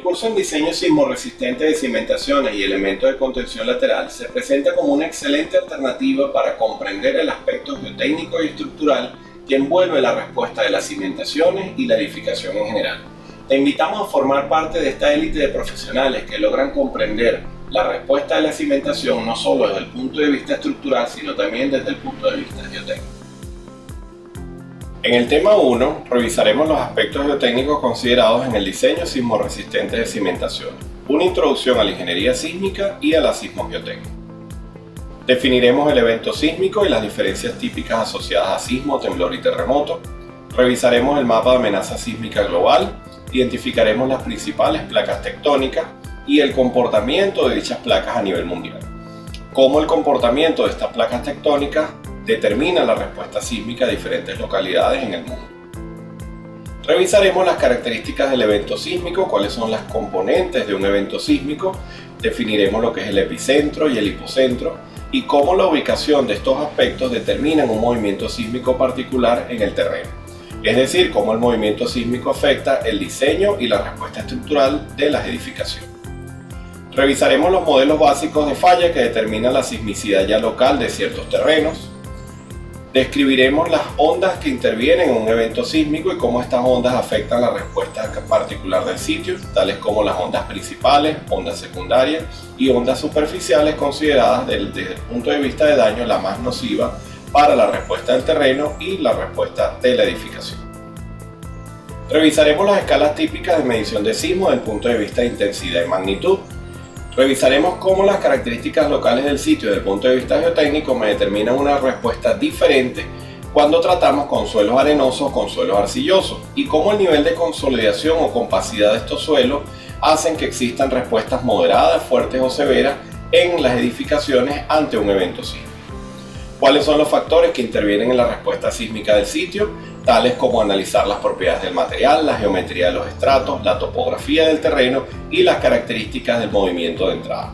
El curso en diseño sismorresistente de cimentaciones y elementos de contención lateral se presenta como una excelente alternativa para comprender el aspecto geotécnico y estructural que envuelve la respuesta de las cimentaciones y la edificación en general. Te invitamos a formar parte de esta élite de profesionales que logran comprender la respuesta de la cimentación no solo desde el punto de vista estructural, sino también desde el punto de vista geotécnico. En el tema 1, revisaremos los aspectos geotécnicos considerados en el diseño sismorresistente de cimentaciones, una introducción a la ingeniería sísmica y a la sismogeotécnica. Definiremos el evento sísmico y las diferencias típicas asociadas a sismo, temblor y terremoto. Revisaremos el mapa de amenaza sísmica global, identificaremos las principales placas tectónicas y el comportamiento de dichas placas a nivel mundial. Cómo el comportamiento de estas placas tectónicas determina la respuesta sísmica a diferentes localidades en el mundo. Revisaremos las características del evento sísmico, cuáles son las componentes de un evento sísmico, definiremos lo que es el epicentro y el hipocentro y cómo la ubicación de estos aspectos determinan un movimiento sísmico particular en el terreno, es decir, cómo el movimiento sísmico afecta el diseño y la respuesta estructural de las edificaciones. Revisaremos los modelos básicos de falla que determinan la sismicidad ya local de ciertos terrenos. Describiremos las ondas que intervienen en un evento sísmico y cómo estas ondas afectan la respuesta particular del sitio, tales como las ondas principales, ondas secundarias y ondas superficiales consideradas desde el punto de vista de daño la más nociva para la respuesta del terreno y la respuesta de la edificación. Revisaremos las escalas típicas de medición de sismo desde el punto de vista de intensidad y magnitud. Revisaremos cómo las características locales del sitio desde el punto de vista geotécnico me determinan una respuesta diferente cuando tratamos con suelos arenosos o con suelos arcillosos y cómo el nivel de consolidación o compacidad de estos suelos hacen que existan respuestas moderadas, fuertes o severas en las edificaciones ante un evento sísmico. ¿Cuáles son los factores que intervienen en la respuesta sísmica del sitio? Tales como analizar las propiedades del material, la geometría de los estratos, la topografía del terreno y las características del movimiento de entrada.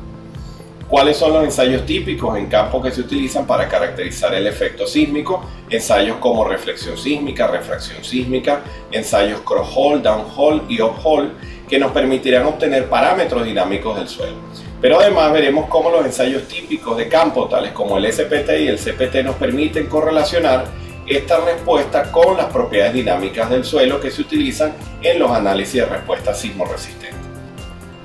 ¿Cuáles son los ensayos típicos en campo que se utilizan para caracterizar el efecto sísmico? Ensayos como reflexión sísmica, refracción sísmica, ensayos cross-hole, down-hole y up-hole que nos permitirán obtener parámetros dinámicos del suelo. Pero además veremos cómo los ensayos típicos de campo, tales como el SPT y el CPT, nos permiten correlacionar esta respuesta con las propiedades dinámicas del suelo que se utilizan en los análisis de respuesta sismorresistente.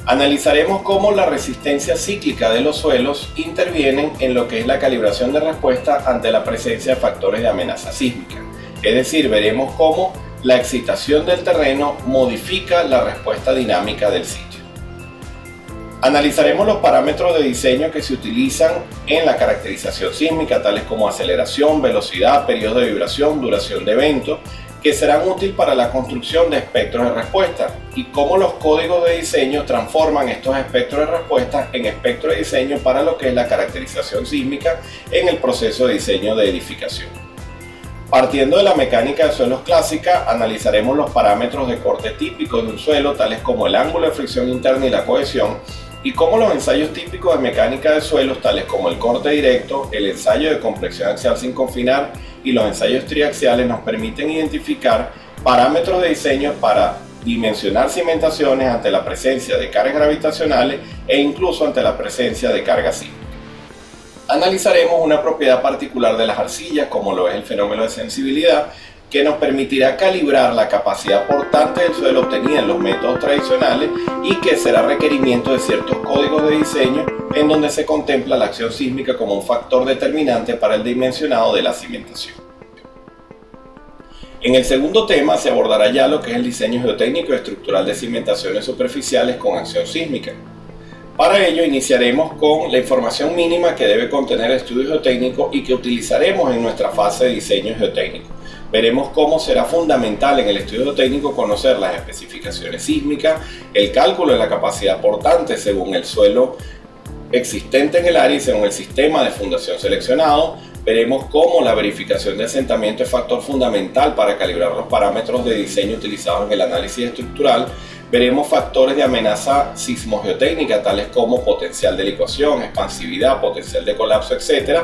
Analizaremos cómo la resistencia cíclica de los suelos intervienen en lo que es la calibración de respuesta ante la presencia de factores de amenaza sísmica. Es decir, veremos cómo la excitación del terreno modifica la respuesta dinámica del sitio. Analizaremos los parámetros de diseño que se utilizan en la caracterización sísmica, tales como aceleración, velocidad, periodo de vibración, duración de evento, que serán útiles para la construcción de espectros de respuesta y cómo los códigos de diseño transforman estos espectros de respuesta en espectros de diseño para lo que es la caracterización sísmica en el proceso de diseño de edificación. Partiendo de la mecánica de suelos clásica, analizaremos los parámetros de corte típico de un suelo, tales como el ángulo de fricción interna y la cohesión, y cómo los ensayos típicos de mecánica de suelos, tales como el corte directo, el ensayo de complexión axial sin confinar y los ensayos triaxiales, nos permiten identificar parámetros de diseño para dimensionar cimentaciones ante la presencia de cargas gravitacionales e incluso ante la presencia de cargas sísmicas. Analizaremos una propiedad particular de las arcillas, como lo es el fenómeno de sensibilidad, que nos permitirá calibrar la capacidad portante del suelo obtenida en los métodos tradicionales y que será requerimiento de ciertos códigos de diseño en donde se contempla la acción sísmica como un factor determinante para el dimensionado de la cimentación. En el segundo tema se abordará ya lo que es el diseño geotécnico y estructural de cimentaciones superficiales con acción sísmica. Para ello iniciaremos con la información mínima que debe contener el estudio geotécnico y que utilizaremos en nuestra fase de diseño geotécnico. Veremos cómo será fundamental en el estudio geotécnico conocer las especificaciones sísmicas, el cálculo de la capacidad portante según el suelo existente en el área y según el sistema de fundación seleccionado. Veremos cómo la verificación de asentamiento es factor fundamental para calibrar los parámetros de diseño utilizados en el análisis estructural. Veremos factores de amenaza sismogeotécnica tales como potencial de licuación, expansividad, potencial de colapso, etc.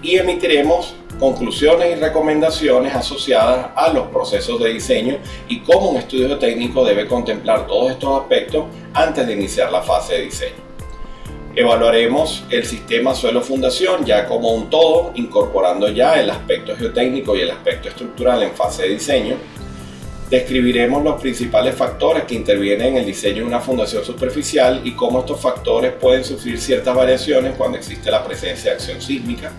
y emitiremos conclusiones y recomendaciones asociadas a los procesos de diseño y cómo un estudio técnico debe contemplar todos estos aspectos antes de iniciar la fase de diseño. Evaluaremos el sistema suelo-fundación ya como un todo, incorporando ya el aspecto geotécnico y el aspecto estructural en fase de diseño. Describiremos los principales factores que intervienen en el diseño de una fundación superficial y cómo estos factores pueden sufrir ciertas variaciones cuando existe la presencia de acción sísmica.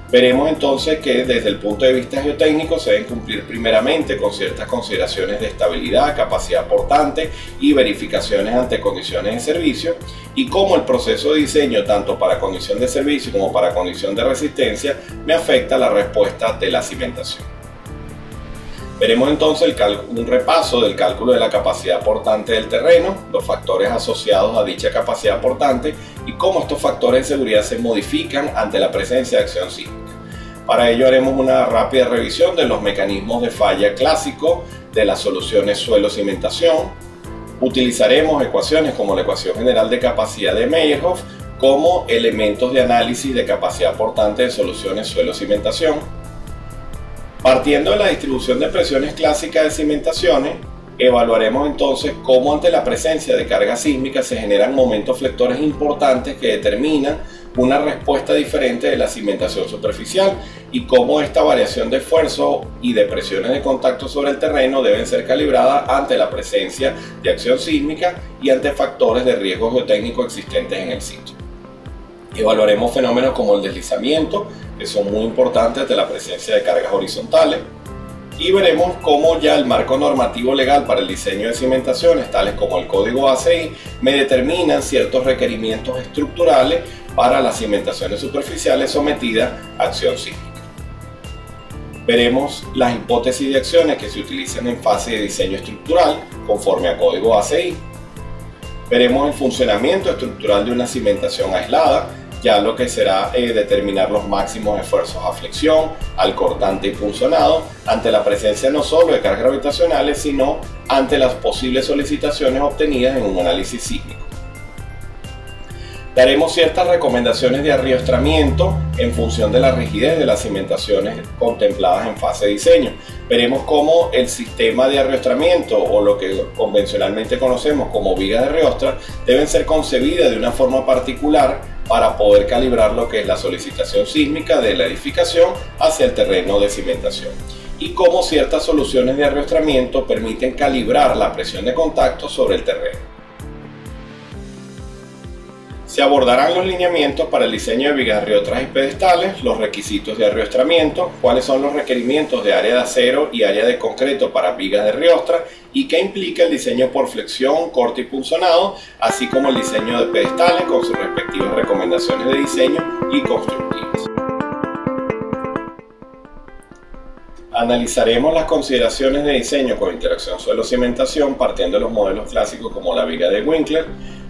Veremos entonces que desde el punto de vista geotécnico se deben cumplir primeramente con ciertas consideraciones de estabilidad, capacidad portante y verificaciones ante condiciones de servicio, y cómo el proceso de diseño tanto para condición de servicio como para condición de resistencia me afecta la respuesta de la cimentación. Veremos entonces un repaso del cálculo de la capacidad portante del terreno, los factores asociados a dicha capacidad portante y cómo estos factores de seguridad se modifican ante la presencia de acción sísmica. Para ello haremos una rápida revisión de los mecanismos de falla clásicos de las soluciones suelo-cimentación. Utilizaremos ecuaciones como la ecuación general de capacidad de Meyerhof como elementos de análisis de capacidad portante de soluciones suelo-cimentación. Partiendo de la distribución de presiones clásicas de cimentaciones, evaluaremos entonces cómo ante la presencia de carga sísmica se generan momentos flectores importantes que determinan una respuesta diferente de la cimentación superficial y cómo esta variación de esfuerzo y de presiones de contacto sobre el terreno deben ser calibradas ante la presencia de acción sísmica y ante factores de riesgo geotécnico existentes en el sitio. Evaluaremos fenómenos como el deslizamiento, que son muy importantes ante la presencia de cargas horizontales, y veremos cómo ya el marco normativo legal para el diseño de cimentaciones, tales como el Código ACI, me determinan ciertos requerimientos estructurales para las cimentaciones superficiales sometidas a acción sísmica. Veremos las hipótesis de acciones que se utilizan en fase de diseño estructural conforme a Código ACI. Veremos el funcionamiento estructural de una cimentación aislada, ya lo que será determinar los máximos esfuerzos a flexión, al cortante y punzonado, ante la presencia no solo de cargas gravitacionales, sino ante las posibles solicitaciones obtenidas en un análisis sísmico. Daremos ciertas recomendaciones de arriostramiento en función de la rigidez de las cimentaciones contempladas en fase de diseño. Veremos cómo el sistema de arriostramiento, o lo que convencionalmente conocemos como vigas de riostra, deben ser concebidas de una forma particular para poder calibrar lo que es la solicitación sísmica de la edificación hacia el terreno de cimentación, y cómo ciertas soluciones de arriostramiento permiten calibrar la presión de contacto sobre el terreno. Se abordarán los lineamientos para el diseño de vigas de riostras y pedestales, los requisitos de arriostramiento, cuáles son los requerimientos de área de acero y área de concreto para vigas de riostra y qué implica el diseño por flexión, corte y punzonado, así como el diseño de pedestales con sus respectivas recomendaciones de diseño y constructivas. Analizaremos las consideraciones de diseño con interacción suelo-cimentación partiendo de los modelos clásicos como la viga de Winkler,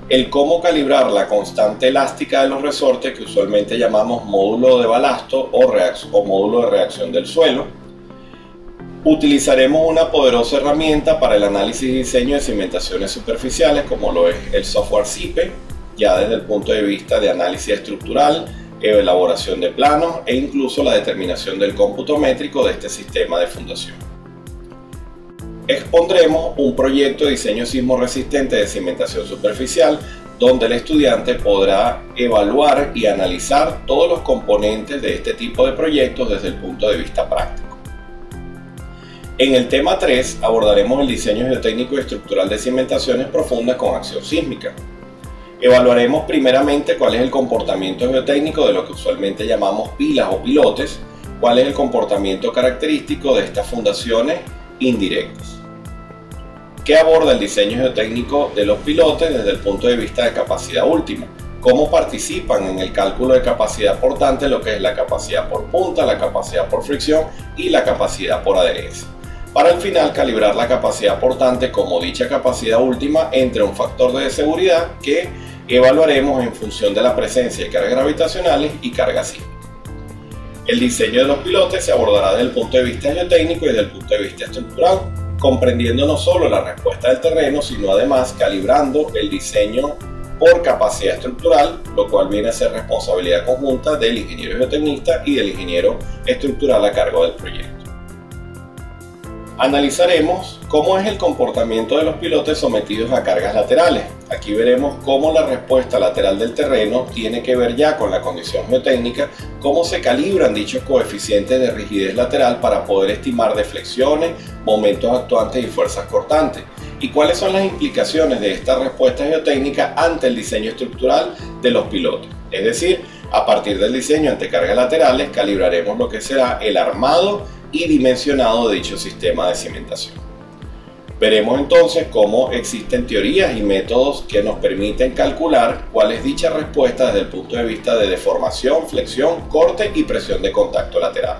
el cómo calibrar la constante elástica de los resortes que usualmente llamamos módulo de balasto o módulo de reacción del suelo. Utilizaremos una poderosa herramienta para el análisis y diseño de cimentaciones superficiales como lo es el software CIPE, ya desde el punto de vista de análisis estructural, elaboración de planos e incluso la determinación del cómputo métrico de este sistema de fundación. Expondremos un proyecto de diseño sismo resistente de cimentación superficial donde el estudiante podrá evaluar y analizar todos los componentes de este tipo de proyectos desde el punto de vista práctico. En el tema 3 abordaremos el diseño geotécnico y estructural de cimentaciones profundas con acción sísmica. Evaluaremos primeramente cuál es el comportamiento geotécnico de lo que usualmente llamamos pilas o pilotes, cuál es el comportamiento característico de estas fundaciones indirectas. ¿Qué aborda el diseño geotécnico de los pilotes desde el punto de vista de capacidad última? ¿Cómo participan en el cálculo de capacidad portante lo que es la capacidad por punta, la capacidad por fricción y la capacidad por adherencia? Para al final calibrar la capacidad portante como dicha capacidad última entre un factor de seguridad que evaluaremos en función de la presencia de cargas gravitacionales y cargas sísmicas. El diseño de los pilotes se abordará desde el punto de vista geotécnico y desde el punto de vista estructural, comprendiendo no solo la respuesta del terreno, sino además calibrando el diseño por capacidad estructural, lo cual viene a ser responsabilidad conjunta del ingeniero geotecnista y del ingeniero estructural a cargo del proyecto. Analizaremos cómo es el comportamiento de los pilotes sometidos a cargas laterales. Aquí veremos cómo la respuesta lateral del terreno tiene que ver ya con la condición geotécnica, cómo se calibran dichos coeficientes de rigidez lateral para poder estimar deflexiones, momentos actuantes y fuerzas cortantes, y cuáles son las implicaciones de esta respuesta geotécnica ante el diseño estructural de los pilotes. Es decir, a partir del diseño ante cargas laterales calibraremos lo que será el armado y dimensionado de dicho sistema de cimentación. Veremos entonces cómo existen teorías y métodos que nos permiten calcular cuál es dicha respuesta desde el punto de vista de deformación, flexión, corte y presión de contacto lateral.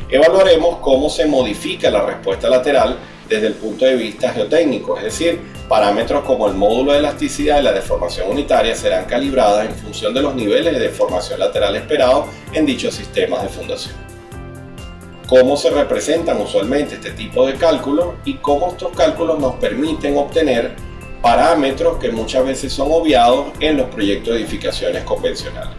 Evaluaremos cómo se modifica la respuesta lateral desde el punto de vista geotécnico, es decir, parámetros como el módulo de elasticidad y la deformación unitaria serán calibradas en función de los niveles de deformación lateral esperados en dichos sistemas de fundación. Cómo se representan usualmente este tipo de cálculos y cómo estos cálculos nos permiten obtener parámetros que muchas veces son obviados en los proyectos de edificaciones convencionales.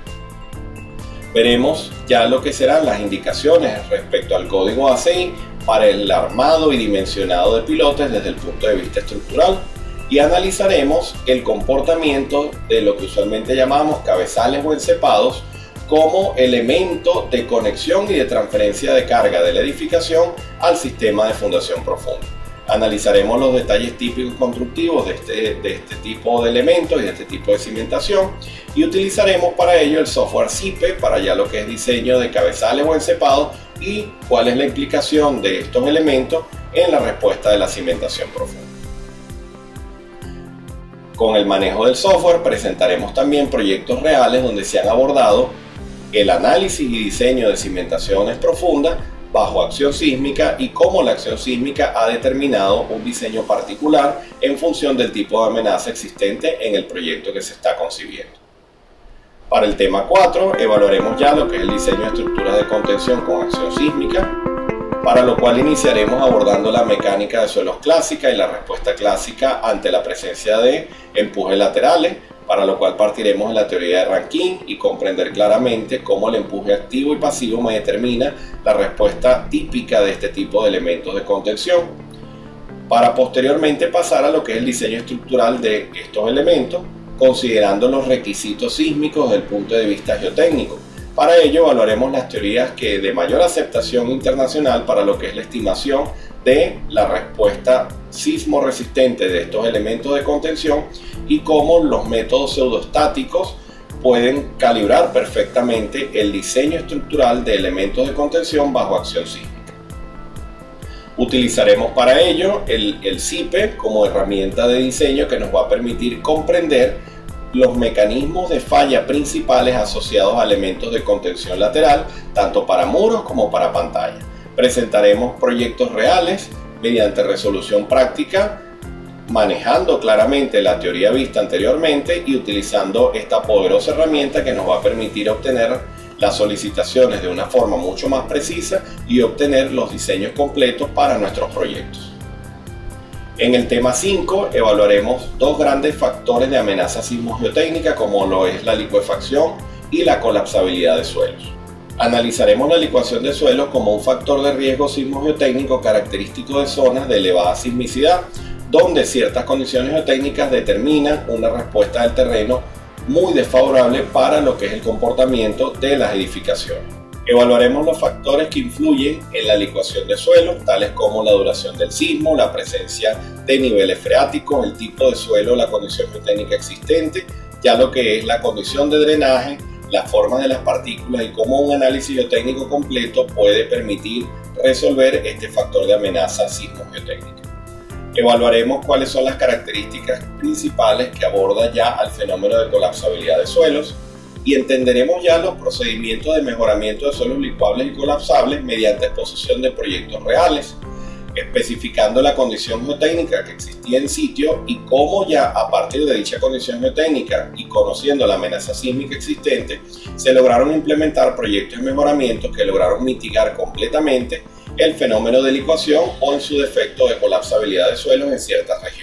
Veremos ya lo que serán las indicaciones respecto al código ACI para el armado y dimensionado de pilotes desde el punto de vista estructural y analizaremos el comportamiento de lo que usualmente llamamos cabezales o encepados como elemento de conexión y de transferencia de carga de la edificación al sistema de fundación profunda. Analizaremos los detalles típicos constructivos de este tipo de elementos y de este tipo de cimentación y utilizaremos para ello el software CIPE para ya lo que es diseño de cabezales o encepados y cuál es la implicación de estos elementos en la respuesta de la cimentación profunda. Con el manejo del software presentaremos también proyectos reales donde se han abordado el análisis y diseño de cimentaciones profundas bajo acción sísmica y cómo la acción sísmica ha determinado un diseño particular en función del tipo de amenaza existente en el proyecto que se está concibiendo. Para el tema 4 evaluaremos ya lo que es el diseño de estructuras de contención con acción sísmica, para lo cual iniciaremos abordando la mecánica de suelos clásica y la respuesta clásica ante la presencia de empujes laterales, para lo cual partiremos de la teoría de Rankine y comprender claramente cómo el empuje activo y pasivo me determina la respuesta típica de este tipo de elementos de contención, para posteriormente pasar a lo que es el diseño estructural de estos elementos, considerando los requisitos sísmicos desde el punto de vista geotécnico. Para ello evaluaremos las teorías que de mayor aceptación internacional para lo que es la estimación de la respuesta sismo resistente de estos elementos de contención y cómo los métodos pseudoestáticos pueden calibrar perfectamente el diseño estructural de elementos de contención bajo acción sísmica. Utilizaremos para ello el CIPE como herramienta de diseño que nos va a permitir comprender los mecanismos de falla principales asociados a elementos de contención lateral, tanto para muros como para pantalla. Presentaremos proyectos reales mediante resolución práctica, manejando claramente la teoría vista anteriormente y utilizando esta poderosa herramienta que nos va a permitir obtener las solicitaciones de una forma mucho más precisa y obtener los diseños completos para nuestros proyectos. En el tema 5 evaluaremos dos grandes factores de amenaza sismogeotécnica como lo es la licuefacción y la colapsabilidad de suelos. Analizaremos la licuación de suelos como un factor de riesgo sismogeotécnico característico de zonas de elevada sismicidad, donde ciertas condiciones geotécnicas determinan una respuesta del terreno muy desfavorable para lo que es el comportamiento de las edificaciones. Evaluaremos los factores que influyen en la licuación de suelos, tales como la duración del sismo, la presencia de niveles freáticos, el tipo de suelo, la condición geotécnica existente, ya lo que es la condición de drenaje, las formas de las partículas y cómo un análisis geotécnico completo puede permitir resolver este factor de amenaza sismogeotécnica. Evaluaremos cuáles son las características principales que aborda ya al fenómeno de colapsabilidad de suelos y entenderemos ya los procedimientos de mejoramiento de suelos licuables y colapsables mediante exposición de proyectos reales, especificando la condición geotécnica que existía en sitio y cómo ya a partir de dicha condición geotécnica y conociendo la amenaza sísmica existente, se lograron implementar proyectos de mejoramiento que lograron mitigar completamente el fenómeno de licuación o en su defecto de colapsabilidad de suelos en ciertas regiones.